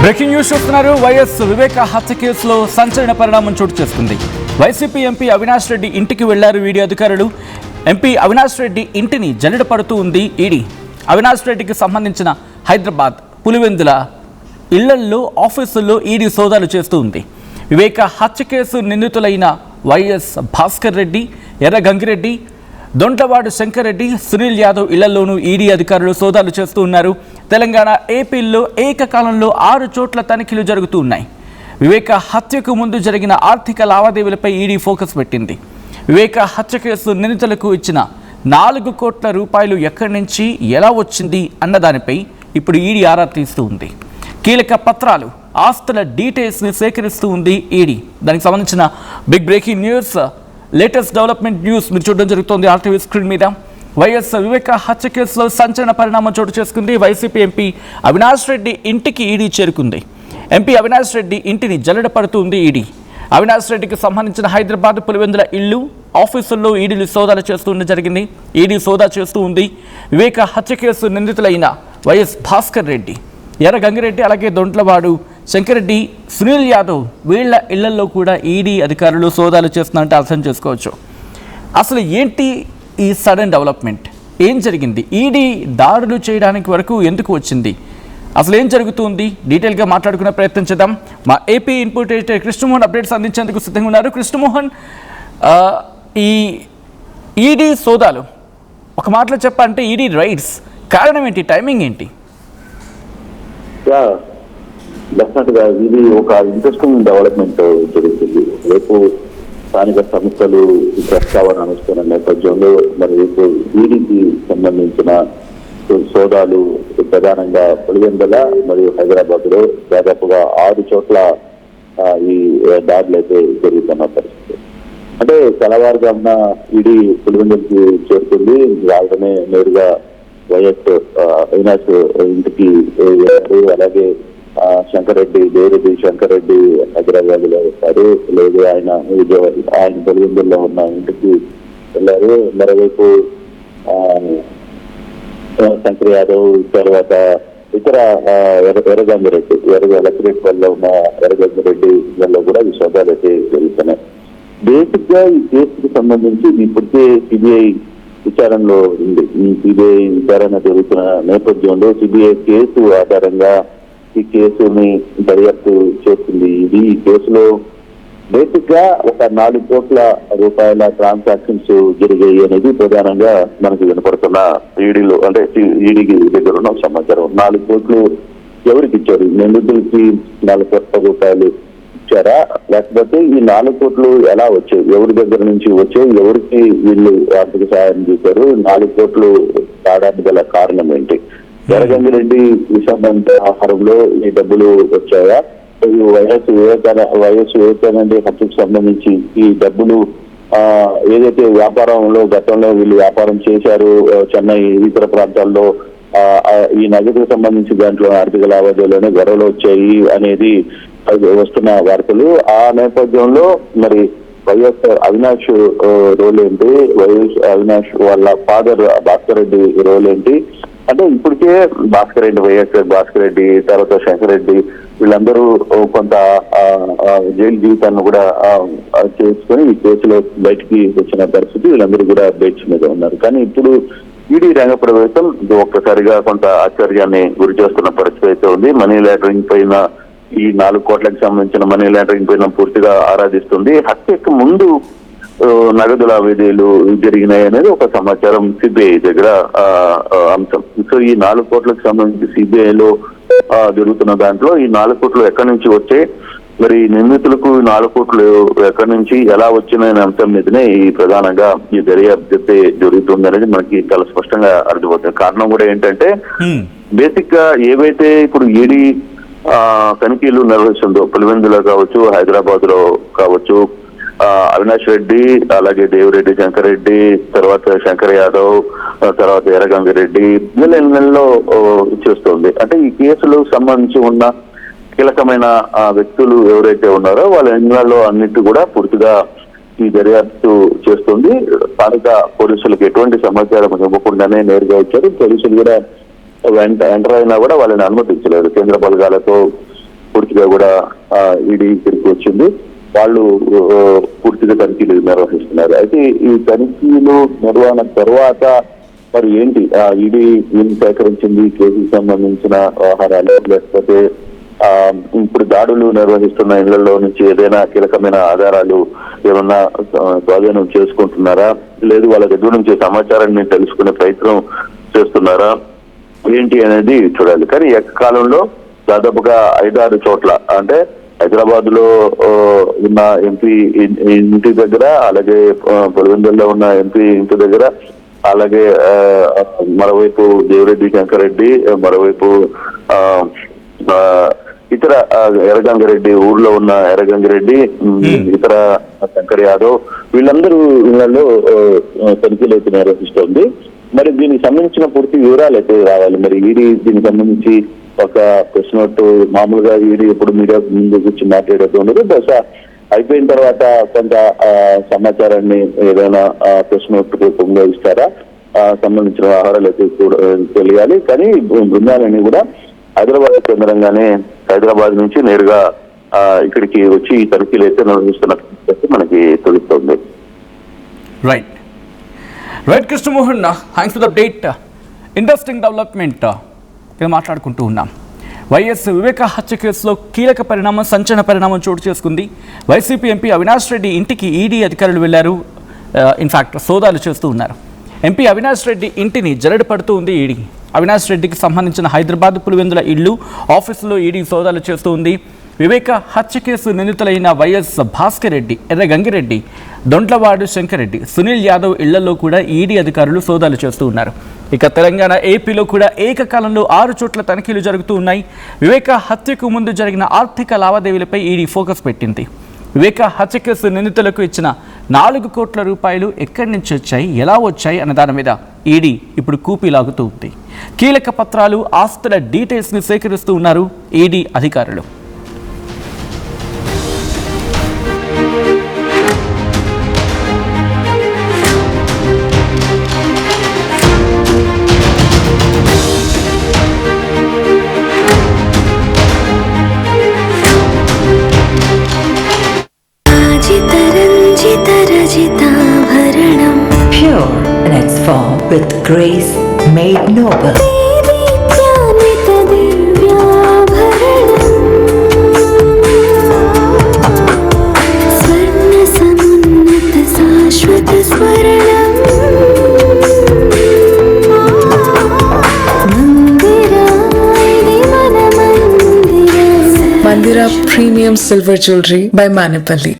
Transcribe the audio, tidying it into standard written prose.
Breaking news చూస్తున్నారు. YS Viveka హత్య కేసులో సంచలన పరిణామం చోటు చేసుకుంది. వైసీపీ ఎంపీ అవినాష్ రెడ్డి ఇంటికి వెళ్లారు ఈడీ అధికారులు. ఎంపీ అవినాష్ రెడ్డి ఇంటిని జల్లెడ పడుతూ ఉంది ఈడీ. అవినాష్ రెడ్డికి సంబంధించిన హైదరాబాద్ పులివెందుల ఇళ్లల్లో ఆఫీసుల్లో ఈడీ సోదాలు చేస్తూ ఉంది. వివేక హత్య కేసు నిందితులైన వైఎస్ భాస్కర్ రెడ్డి, ఎర్ర గంగిరెడ్డి, దొంట్లవాడు శంకర్ రెడ్డి, సునీల్ యాదవ్ ఇళ్లలోనూ ఈడీ అధికారులు సోదాలు చేస్తూ ఉన్నారు. తెలంగాణ, ఏపీల్లో ఏకకాలంలో 6 చోట్ల తనిఖీలు జరుగుతూ ఉన్నాయి. వివేక హత్యకు ముందు జరిగిన ఆర్థిక లావాదేవీలపై ఈడీ ఫోకస్ పెట్టింది. వివేక హత్య కేసు నిందితులకు ఇచ్చిన 4 కోట్ల రూపాయలు ఎక్కడి నుంచి ఎలా వచ్చింది అన్నదానిపై ఇప్పుడు ఈడీ ఆరా తీస్తూ ఉంది. కీలక పత్రాలు, ఆస్తుల డీటెయిల్స్ని సేకరిస్తూ ఉంది ఈడీ. దానికి సంబంధించిన big breaking news, latest development news మీరు చూడడం జరుగుతోంది ఆర్టీవీ స్క్రీన్ మీద. వైఎస్ వివేక హత్య కేసులో సంచలన పరిణామం చోటు చేసుకుంది. వైసీపీ ఎంపీ అవినాష్ రెడ్డి ఇంటికి ఈడీ చేరుకుంది. ఎంపీ అవినాష్ రెడ్డి ఇంటిని జల్లెడ పడుతుంది ఈడీ. అవినాష్ రెడ్డికి సంబంధించిన హైదరాబాద్ పులివెందుల ఇల్లు, ఆఫీసుల్లో ఈడీలు సోదాలు చేస్తూ జరిగింది. ఈడీ సోదా చేస్తూ ఉంది. వివేక హత్య కేసు నిందితులైన వైఎస్ భాస్కర్ రెడ్డి, ఎర్ర గంగిరెడ్డి, అలాగే దొంట్లవాడు శంకరెడ్డి, సునీల్ యాదవ్ వీళ్ల ఇళ్లలో కూడా ఈడీ అధికారులు సోదాలు చేస్తున్నారంటే అర్థం చేసుకోవచ్చు. అసలు ఏంటి ఈ సడన్ డెవలప్మెంట్? ఏం జరిగింది? ఈడీ దాడులు చేయడానికి వరకు ఎందుకు వచ్చింది? అసలు ఏం జరుగుతుంది? డీటెయిల్గా మాట్లాడుకునే ప్రయత్నం చేద్దాం. మా AP input editor Krishnamohan updates అందించేందుకు సిద్ధంగా ఉన్నారు. కృష్ణమోహన్, ఈ ఈడీ సోదాలు ఒక మాటలో చెప్పాలంటే ఈడీ రైడ్స్ కారణం ఏంటి? టైమింగ్ ఏంటి? డెఫినెట్ గా ఇది ఒక ఇంట్రెస్టింగ్ డెవలప్మెంట్ జరుగుతుంది. రేపు స్థానిక సంస్థలు ప్రస్తావన అనుస్తున్న నేపథ్యంలో మరి రేపు ఈడీకి సంబంధించిన సోదాలు ప్రధానంగా పులివెందుల మరియు హైదరాబాద్ లో దాదాపుగా 6 చోట్ల ఈ దాడులు అయితే జరుగుతున్న పరిస్థితి. అంటే తెల్లవారుజామున ఈడీ పులివెందులకి చేరుకుంది. రావడమే నేరుగా వైఎస్ అవినాష్ ఇంటికి వెళ్ళారు. అలాగే శంకరెడ్డి, దేవిరెడ్డి శంకరెడ్డి హైదరాబాద్ లో వస్తారు. లేదు ఆయన పులివెందుల్లో ఉన్న ఇంటికి వెళ్ళారు. మరోవైపు శంకర్ యాదవ్, తర్వాత ఇతర ఎర్రగంగిరెడ్డి లక్ష్మీపల్లిలో ఉన్న ఎర్రగంగిరెడ్డి ఇళ్లలో కూడా ఈ సోదాలు అయితే జరుగుతున్నాయి. బేసిక్ గా ఈ కేసుకు సంబంధించి ఇప్పటికే సిబిఐ విచారణలో ఉంది. ఈ సిబిఐ విచారణ జరుగుతున్న నేపథ్యంలో సిబిఐ కేసు ఆధారంగా ఈ కేసుని దర్యాప్తు చేస్తుంది. ఈ కేసులో బేసిక్ గా ఒక 4 కోట్ల రూపాయల ట్రాన్సాక్షన్స్ జరిగాయి అనేది ప్రధానంగా మనకు వినపడుతున్న ఈడీలో, అంటే ఈడీకి దగ్గర ఉన్న సమాచారం. 4 కోట్లు ఎవరికి ఇచ్చారు? నిందితులకి 4 కోట్ల రూపాయలు ఇచ్చారా, లేకపోతే ఈ 4 కోట్లు ఎలా వచ్చాయి, ఎవరి దగ్గర నుంచి వచ్చాయి, ఎవరికి వీళ్ళు ఆర్థిక సహాయం చేశారు, 4 కోట్లు రావడానికి గల కారణం ఏంటి? ఎర్రగంగిరెడ్డి విశాఖ ఆహారంలో ఈ డబ్బులు వచ్చాయా? వైఎస్ వివేకానంద హత్యకు సంబంధించి ఈ డబ్బులు ఏదైతే వ్యాపారంలో గతంలో వీళ్ళు వ్యాపారం చేశారు చెన్నై ఇతర ప్రాంతాల్లో, ఈ నగదుకు సంబంధించి దాంట్లో ఆర్థిక లావాదేవీలోనే గొడవలు వచ్చాయి అనేది వస్తున్న వార్తలు. ఆ నేపథ్యంలో మరి వైఎస్ అవినాష్ రోల్ ఏంటి, వైఎస్ అవినాష్ వాళ్ళ ఫాదర్ భాస్కర్ రెడ్డి రోల్ ఏంటి అంటే ఇప్పటికే భాస్కర్ రెడ్డి, వైఎస్ భాస్కర్ రెడ్డి, తర్వాత శంకర్ రెడ్డి వీళ్ళందరూ కొంత జైలు జీవితాన్ని కూడా చేసుకుని ఈ కేసులో బయటికి వచ్చిన పరిస్థితి. వీళ్ళందరూ కూడా బెయిల్స్ మీద ఉన్నారు. కానీ ఇప్పుడు ఈడీ రంగ ప్రవేశం ఒక్కసారిగా కొంత ఆశ్చర్యాన్ని గురి చేస్తున్న పరిస్థితి అయితే ఉంది. మనీ లాండరింగ్ పైన, ఈ 4 కోట్లకు సంబంధించిన మనీ లాండరింగ్ పైన పూర్తిగా ఆరాధిస్తుంది. హత్యకు ముందు నగదు లావాదేవీలు జరిగినాయి అనేది ఒక సమాచారం సిబిఐ దగ్గర అంశం. సో ఈ 4 కోట్లకు సంబంధించి సిబిఐలో జరుగుతున్న దాంట్లో ఈ 4 కోట్లు ఎక్కడి నుంచి వచ్చాయి, మరి నిందితులకు 4 కోట్లు ఎక్కడి నుంచి ఎలా వచ్చినాయనే అంశం మీదనే ఈ ప్రధానంగా ఈ దర్యాప్తు జరుగుతుంది అనేది మనకి చాలా స్పష్టంగా అర్థమవుతుంది. కారణం కూడా ఏంటంటే బేసిక్ గా ఏవైతే ఇప్పుడు ఈడీ తనిఖీలు నిర్వహిస్తుందో పులివెందులో కావచ్చు, హైదరాబాద్ లో కావచ్చు, అవినాష్ రెడ్డి, అలాగే దేవిరెడ్డి శంకరెడ్డి, తర్వాత శంకర్ యాదవ్, తర్వాత ఎర్రగంగిరెడ్డి వీళ్ళ నెలలో చేస్తుంది. అంటే ఈ కేసులో సంబంధించి ఉన్న కీలకమైన వ్యక్తులు ఎవరైతే ఉన్నారో వాళ్ళ ఇళ్లలో అన్నిటి కూడా పూర్తిగా ఈ దర్యాప్తు చేస్తుంది. స్థానిక పోలీసులకు ఎటువంటి సమాచారం ఇవ్వకుండానే నేరుగా వచ్చారు. పోలీసులు కూడా ఎంటర్ అయినా కూడా వాళ్ళని అనుమతించలేదు. కేంద్ర బలగాలతో పూర్తిగా కూడా ఈడీ ఇక్కడికి వచ్చింది. వాళ్ళు పూర్తిగా తనిఖీలు నిర్వహిస్తున్నారు. అయితే ఈ తనిఖీలు నిర్వహణ తర్వాత మరి ఏంటి ఈడీ ఏం సేకరించింది, కేసుకు సంబంధించిన వ్యవహారాలు, లేకపోతే ఇప్పుడు దాడులు నిర్వహిస్తున్న ఇళ్లలో నుంచి ఏదైనా కీలకమైన ఆధారాలు ఏమన్నా స్వాధీనం చేసుకుంటున్నారా, లేదు వాళ్ళ దగ్గర నుంచి సమాచారాన్ని తెలుసుకునే ప్రయత్నం చేస్తున్నారా ఏంటి అనేది చూడాలి. కానీ ఏకకాలంలో దాదాపుగా 5-6 చోట్ల, అంటే హైదరాబాద్ లో ఉన్న ఎంపీ ఇంటి దగ్గర, అలాగే పొలివెందుల్లో ఉన్న ఎంపీ ఇంటి దగ్గర, అలాగే మరోవైపు దేవిరెడ్డి శంకరెడ్డి, మరోవైపు ఇతర ఎర్రగంగిరెడ్డి, ఊర్లో ఉన్న ఎర్రగంగిరెడ్డి, ఇతర శంకర్ యాదవ్, వీళ్ళందరూ ఇళ్లలో తనిఖీలు అయితే నిర్వహిస్తోంది. మరి దీనికి సంబంధించిన పూర్తి వివరాలు అయితే రావాలి. మరి ఈడీ దీనికి సంబంధించి ఒక ప్రెస్ నోట్, మామూలుగా ఈడీ ఎప్పుడు మీడియా ముందు కూర్చి మాట్లాడేది ఉండదు, బహుశా అయిపోయిన తర్వాత కొంత సమాచారాన్ని ఏదైనా ప్రెస్ నోట్ రూపంలో ఇస్తారా, సంబంధించిన వ్యవహారాలు అయితే తెలియాలి. కానీ బృందాలన్నీ కూడా హైదరాబాద్ కేంద్రంగానే, హైదరాబాద్ నుంచి నేరుగా ఇక్కడికి వచ్చి ఈ తనిఖీలు అయితే నిర్వహిస్తున్నట్టు మనకి తెలుస్తోంది. Right Krishnamohan, thanks for the update. Interesting development మాట్లాడుకుంటూ ఉన్నాం. వైఎస్ వివేక హత్య కేసులో కీలక పరిణామం, సంచలన పరిణామం చోటు చేసుకుంది. వైసీపీ ఎంపీ అవినాష్ రెడ్డి ఇంటికి ఈడీ అధికారులు వెళ్లారు. ఇన్ఫ్యాక్ట్ సోదాలు చేస్తూ ఉన్నారు. ఎంపీ అవినాష్ రెడ్డి ఇంటిని జరడు పడుతూ ఉంది ఈడీ. అవినాష్ రెడ్డికి సంబంధించిన హైదరాబాద్ పులివెందుల ఇల్లు, ఆఫీసులో ఈడీ సోదాలు చేస్తూ ఉంది. వివేక హత్య కేసు నిందితులైన వైఎస్ భాస్కర్ రెడ్డి, ఎర్రగంగిరెడ్డి, దొంట్లవాడు శంకరెడ్డి, సునీల్ యాదవ్ ఇళ్లలో కూడా ఈడీ అధికారులు సోదాలు చేస్తూ ఉన్నారు. ఇక తెలంగాణ, ఏపీలో కూడా ఏకకాలంలో 6 చోట్ల తనిఖీలు జరుగుతూ ఉన్నాయి. వివేక హత్యకు ముందు జరిగిన ఆర్థిక లావాదేవీలపై ఈడీ ఫోకస్ పెట్టింది. వివేక హత్య కేసు నిందితులకు ఇచ్చిన 4 కోట్ల రూపాయలు ఎక్కడి నుంచి వచ్చాయి, ఎలా వచ్చాయి అన్న దాని మీద ఈడీ ఇప్పుడు కూపీలాగుతూ ఉంది. కీలక పత్రాలు, ఆస్తుల డీటెయిల్స్ని సేకరిస్తూ ఉన్నారు ఈడీ అధికారులు. Pure in its form with grace made noble. Mandira Premium Silver Jewelry by Manipali.